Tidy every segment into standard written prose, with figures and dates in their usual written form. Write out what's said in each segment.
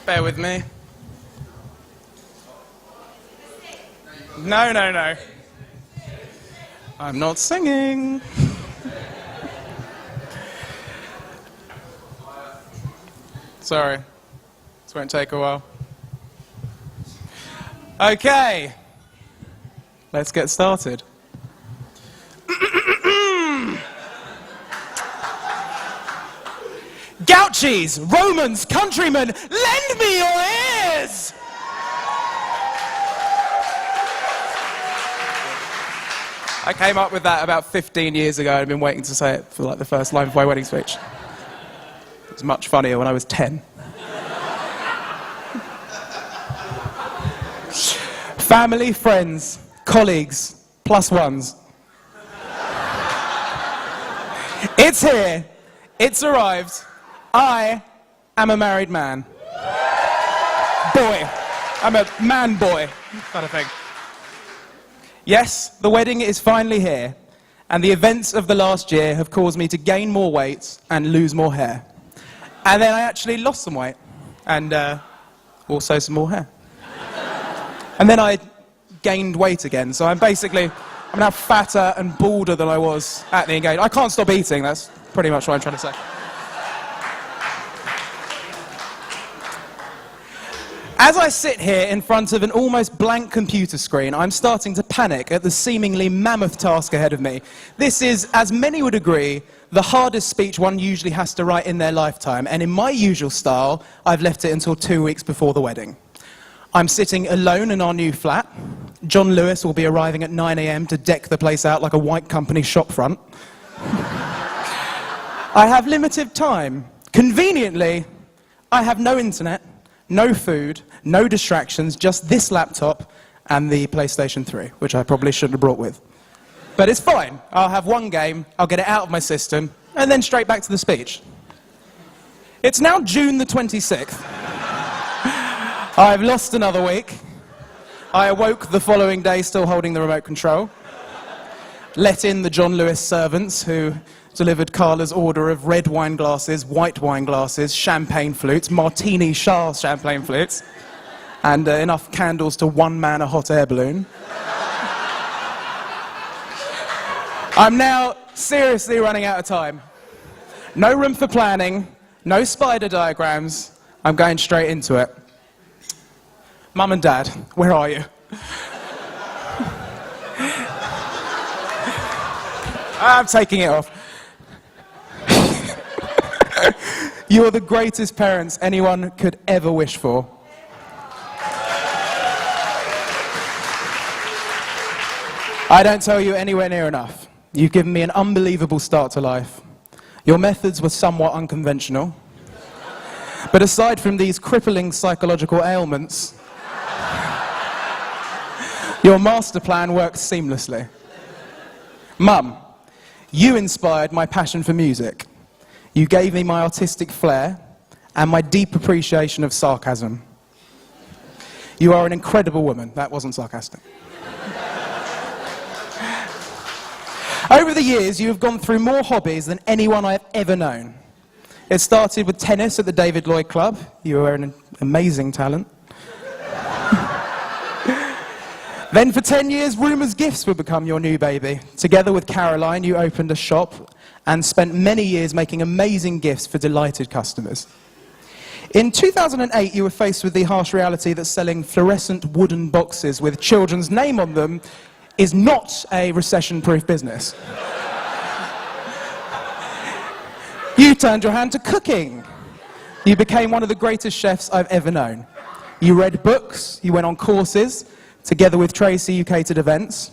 Bear with me. No. I'm not singing. Sorry. This won't take a while. Okay. Let's get started. Gauchis, Romans, countrymen, lend me your ears! I came up with that about 15 years ago. I've been waiting to say it for like the first line of my wedding speech. It was much funnier when I was 10. Family, friends, colleagues, plus ones. It's here. It's arrived. I am a married man. Boy. I'm a man boy kind of thing. Yes, the wedding is finally here, and the events of the last year have caused me to gain more weight and lose more hair. And then I actually lost some weight, and also some more hair. And then I gained weight again, so I'm now fatter and balder than I was at the engagement. I can't stop eating, that's pretty much what I'm trying to say. As I sit here in front of an almost blank computer screen, I'm starting to panic at the seemingly mammoth task ahead of me. This is, as many would agree, the hardest speech one usually has to write in their lifetime, and in my usual style, I've left it until 2 weeks before the wedding. I'm sitting alone in our new flat. John Lewis will be arriving at 9 a.m. to deck the place out like a white company shop front. I have limited time. Conveniently, I have no internet, no food, no distractions, just this laptop and the PlayStation 3, which I probably shouldn't have brought with. But it's fine. I'll have one game, I'll get it out of my system, and then straight back to the speech. It's now June the 26th. I've lost another week. I awoke the following day still holding the remote control. Let in the John Lewis servants who delivered Carla's order of red wine glasses, white wine glasses, champagne flutes, martini Shah champagne flutes, and enough candles to one man a hot air balloon. I'm now seriously running out of time. No room for planning, no spider diagrams. I'm going straight into it. Mum and Dad, where are you? I'm taking it off. You are the greatest parents anyone could ever wish for. I don't tell you anywhere near enough. You've given me an unbelievable start to life. Your methods were somewhat unconventional. But aside from these crippling psychological ailments, your master plan works seamlessly. Mum, you inspired my passion for music. You gave me my artistic flair and my deep appreciation of sarcasm. You are an incredible woman. That wasn't sarcastic. Over the years, you have gone through more hobbies than anyone I have ever known. It started with tennis at the David Lloyd Club. You were an amazing talent. Then for 10 years, Rumours Gifts would become your new baby. Together with Caroline, you opened a shop and spent many years making amazing gifts for delighted customers. In 2008, you were faced with the harsh reality that selling fluorescent wooden boxes with children's name on them is not a recession-proof business. You turned your hand to cooking. You became one of the greatest chefs I've ever known. You read books, you went on courses. Together with Tracy, you catered events.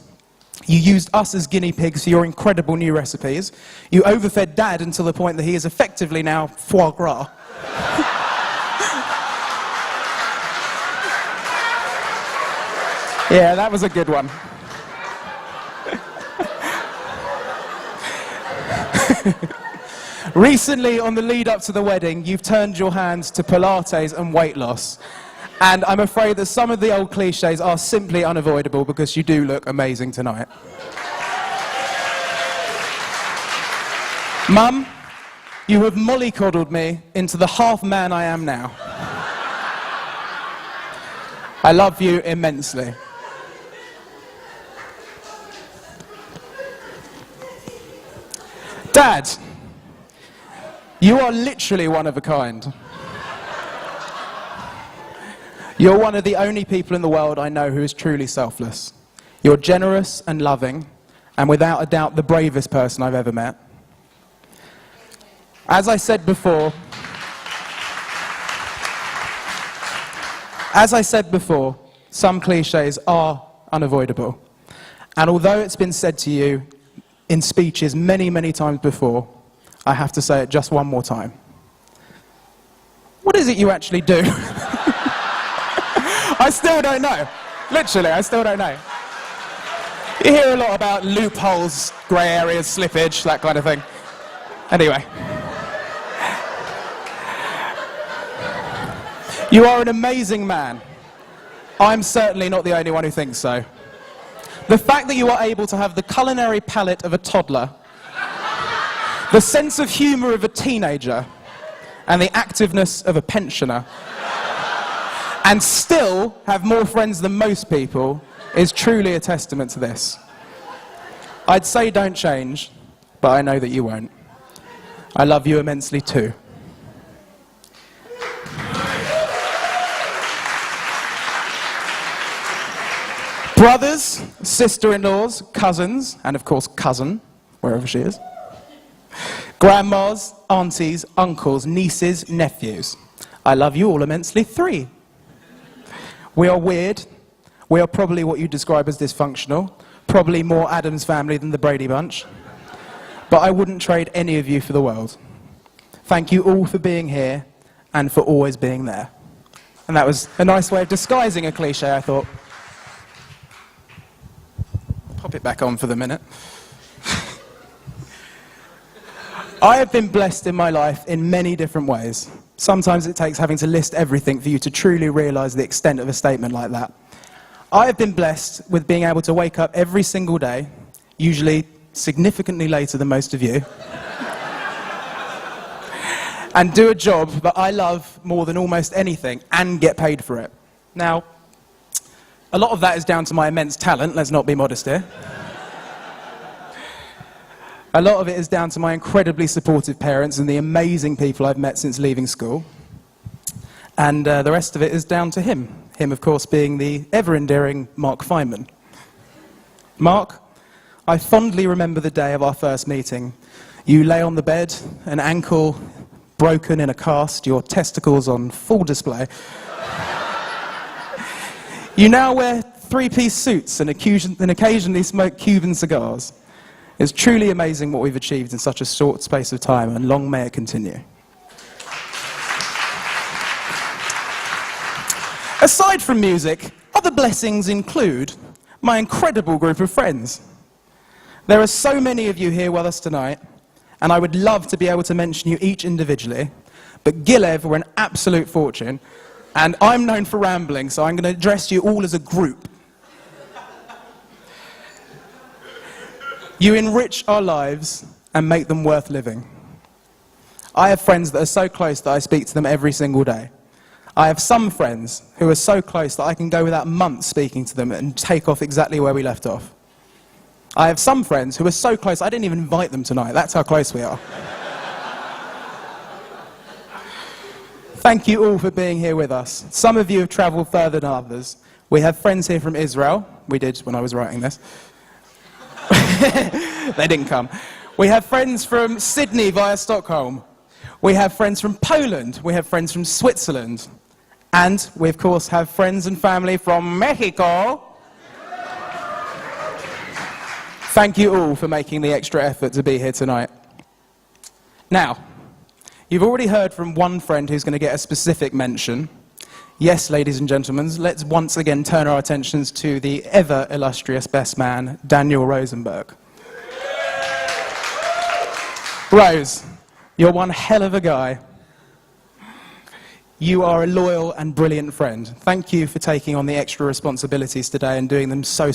You used us as guinea pigs for your incredible new recipes. You overfed Dad until the point that he is effectively now foie gras. Yeah, that was a good one. Recently, on the lead up to the wedding, you've turned your hands to Pilates and weight loss. And I'm afraid that some of the old cliches are simply unavoidable because you do look amazing tonight. Mum, you have mollycoddled me into the half man I am now. I love you immensely. Dad, you are literally one of a kind. You're one of the only people in the world I know who is truly selfless. You're generous and loving, and without a doubt the bravest person I've ever met. As I said before, some cliches are unavoidable. And although it's been said to you in speeches many, many times before, I have to say it just one more time. What is it you actually do? I still don't know. Literally, I still don't know. You hear a lot about loopholes, grey areas, slippage, that kind of thing. Anyway. You are an amazing man. I'm certainly not the only one who thinks so. The fact that you are able to have the culinary palate of a toddler, the sense of humour of a teenager, and the activeness of a pensioner, and still have more friends than most people, is truly a testament to this. I'd say don't change, but I know that you won't. I love you immensely too. Brothers, sister-in-laws, cousins, and of course cousin, wherever she is. Grandmas, aunties, uncles, nieces, nephews. I love you all immensely. 3. We are weird. We are probably what you describe as dysfunctional. Probably more Addams Family than the Brady Bunch. But I wouldn't trade any of you for the world. Thank you all for being here and for always being there. And that was a nice way of disguising a cliche, I thought. Pop it back on for the minute. I have been blessed in my life in many different ways. Sometimes it takes having to list everything for you to truly realise the extent of a statement like that. I have been blessed with being able to wake up every single day, usually significantly later than most of you, and do a job that I love more than almost anything and get paid for it. Now, a lot of that is down to my immense talent, let's not be modest here. A lot of it is down to my incredibly supportive parents and the amazing people I've met since leaving school. And the rest of it is down to him. Him, of course, being the ever-endearing Mark Feynman. Mark, I fondly remember the day of our first meeting. You lay on the bed, an ankle broken in a cast, your testicles on full display. You now wear 3-piece suits and occasionally smoke Cuban cigars. It's truly amazing what we've achieved in such a short space of time, and long may it continue. Aside from music, other blessings include my incredible group of friends. There are so many of you here with us tonight, and I would love to be able to mention you each individually, but Gilev were an absolute fortune, and I'm known for rambling, so I'm going to address you all as a group. You enrich our lives and make them worth living. I have friends that are so close that I speak to them every single day. I have some friends who are so close that I can go without months speaking to them and take off exactly where we left off. I have some friends who are so close I didn't even invite them tonight. That's how close we are. Thank you all for being here with us. Some of you have travelled further than others. We have friends here from Israel. We did when I was writing this. They didn't come. We have friends from Sydney via Stockholm. We have friends from Poland. We have friends from Switzerland. And we, of course, have friends and family from Mexico. Thank you all for making the extra effort to be here tonight. Now, you've already heard from one friend who's going to get a specific mention. Yes, ladies and gentlemen, let's once again turn our attentions to the ever-illustrious best man, Daniel Rosenberg. Rose, you're one hell of a guy. You are a loyal and brilliant friend. Thank you for taking on the extra responsibilities today and doing them so